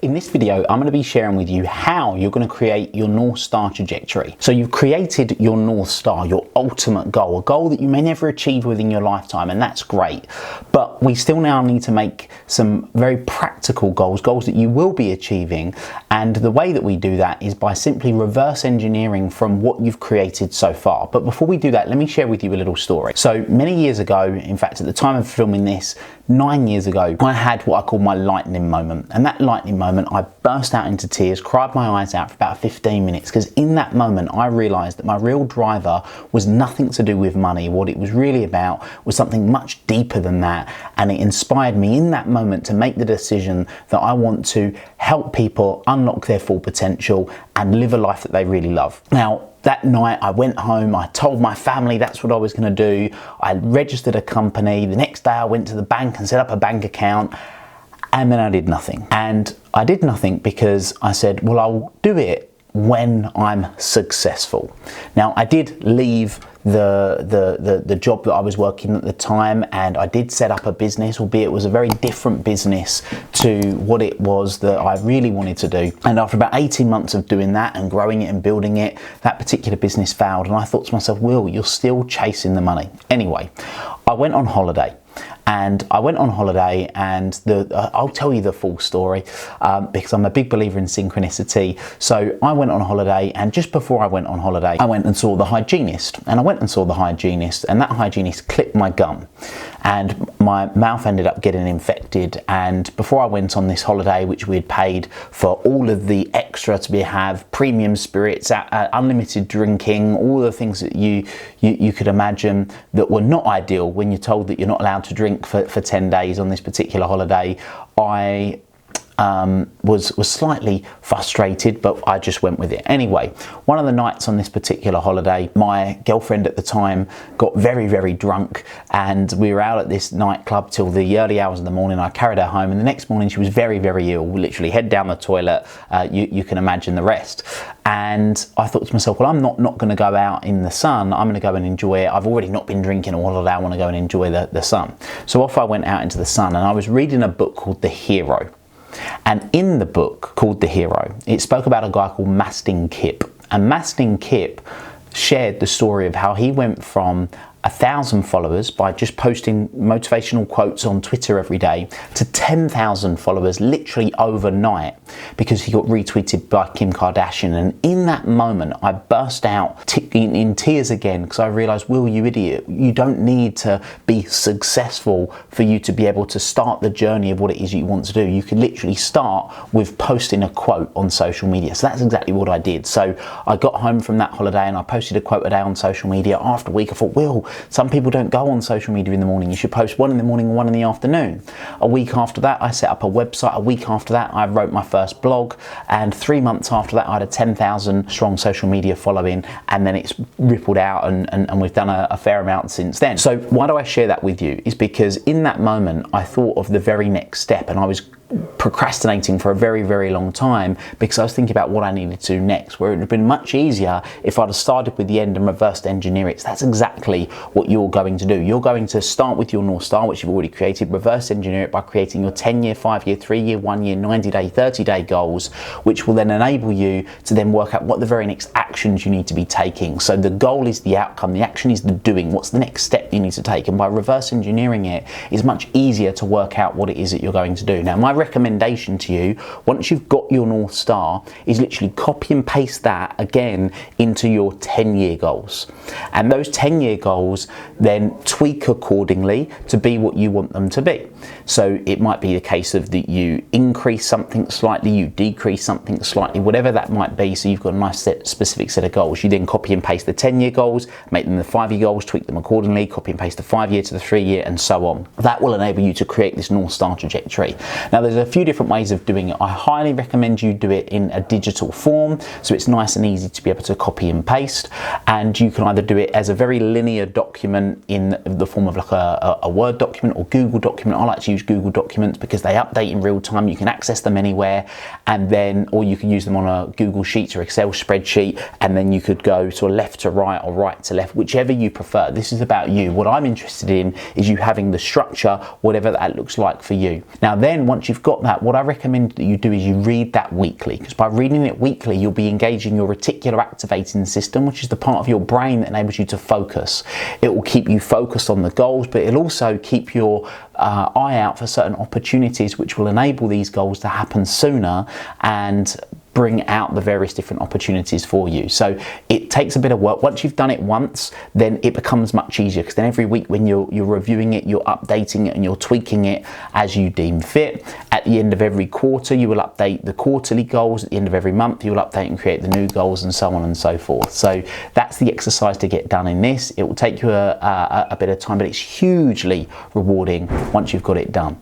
In this video, I'm going to be sharing with you how you're going to create your North Star trajectory. So you've created your North Star, your ultimate goal, a goal that you may never achieve within your lifetime, and that's great. But we still now need to make some very practical goals that you will be achieving. And the way that we do that is by simply reverse engineering from what you've created so far. But before we do that, let me share with you a little story. So many years ago, in fact, at the time of filming this, 9 years ago, I had what I call my lightning moment. And that lightning moment, I burst out into tears, cried my eyes out for about 15 minutes, because in that moment, I realized that my real driver was nothing to do with money. What it was really about was something much deeper than that. And it inspired me in that moment to make the decision that I want to help people unlock their full potential and live a life that they really love. Now, that night I went home, I told my family that's what I was going to do. I registered a company. The next day I went to the bank and set up a bank account, and then I did nothing. And I did nothing because I said, well, I'll do it when I'm successful. Now, I did leave the job that I was working at the time, and I did set up a business, albeit it was a very different business to what it was that I really wanted to do. And after about 18 months of doing that and growing it and building it, that particular business failed, and I thought to myself, Will, you're still chasing the money. Anyway, I went on holiday. And I'll tell you the full story because I'm a big believer in synchronicity. So I went on holiday, and just before I went on holiday, I went and saw the hygienist. And I went and saw the hygienist, and that hygienist clipped my gum, and my mouth ended up getting infected. And before I went on this holiday, which we had paid for all of the extra to have premium spirits, unlimited drinking, all the things that you could imagine that were not ideal when you're told that you're not allowed to drink for 10 days on this particular holiday, I was slightly frustrated, but I just went with it. Anyway, one of the nights on this particular holiday, my girlfriend at the time got very, very drunk, and we were out at this nightclub till the early hours of the morning. I carried her home, and the next morning she was very, very ill, literally head down the toilet. You can imagine the rest. And I thought to myself, well, I'm not going to go out in the sun. I'm going to go and enjoy it. I've already not been drinking all holiday. I want to go and enjoy the sun. So off I went out into the sun, and I was reading a book called The Hero. And in the book called The Hero, it spoke about a guy called Mastin Kipp. And Mastin Kipp shared the story of how he went from 1,000 followers by just posting motivational quotes on Twitter every day to 10,000 followers literally overnight because he got retweeted by Kim Kardashian. And in that moment, I burst out in tears again because I realized, Will, you idiot, you don't need to be successful for you to be able to start the journey of what it is you want to do. You can literally start with posting a quote on social media. So that's exactly what I did. So I got home from that holiday and I posted a quote a day on social media. After a week, I thought, Will, some people don't go on social media in the morning. You should post one in the morning and one in the afternoon. A week after that, I set up a website. A week after that, I wrote my first blog. And 3 months after that, I had a 10,000 strong social media following. And then it's rippled out, and we've done a fair amount since then. So why do I share that with you? Is because in that moment, I thought of the very next step, and I was procrastinating for a very, very long time because I was thinking about what I needed to do next, where it would have been much easier if I'd have started with the end and reversed engineer it. So that's exactly what you're going to do. You're going to start with your North Star, which you've already created, reverse engineer it by creating your 10-year, 5-year, 3-year, 1-year, 90-day, 30-day goals, which will then enable you to then work out what the very next actions you need to be taking. So the goal is the outcome, the action is the doing. What's the next step you need to take? And by reverse engineering it, it's much easier to work out what it is that you're going to do. Now, my recommendation to you, once you've got your North Star, is literally copy and paste that again into your 10-year goals. And those 10-year goals then tweak accordingly to be what you want them to be. So it might be the case of that you increase something slightly, you decrease something slightly, whatever that might be. So you've got a nice specific set of goals. You then copy and paste the 10-year goals, make them the 5-year goals, tweak them accordingly, copy and paste the 5-year to the 3-year, and so on. That will enable you to create this North Star trajectory. Now, there's a few different ways of doing it. I highly recommend you do it in a digital form, so it's nice and easy to be able to copy and paste. And you can either do it as a very linear document in the form of like a Word document or Google document. I like to use Google Documents because they update in real time. You can access them anywhere, and then, or you can use them on a Google Sheets or Excel spreadsheet, and then you could go sort of left to right or right to left, whichever you prefer. This is about you. What I'm interested in is you having the structure, whatever that looks like for you. Now then, once you've you've got that, what I recommend that you do is you read that weekly, because by reading it weekly, you'll be engaging your reticular activating system, which is the part of your brain that enables you to focus. It will keep you focused on the goals, but it'll also keep your eye out for certain opportunities which will enable these goals to happen sooner and bring out the various different opportunities for you. So it takes a bit of work. Once you've done it once, then it becomes much easier, because then every week when you're reviewing it, you're updating it and you're tweaking it as you deem fit. At the end of every quarter, you will update the quarterly goals. At the end of every month, you will update and create the new goals, and so on and so forth. So that's the exercise to get done in this. It will take you a bit of time, but it's hugely rewarding once you've got it done.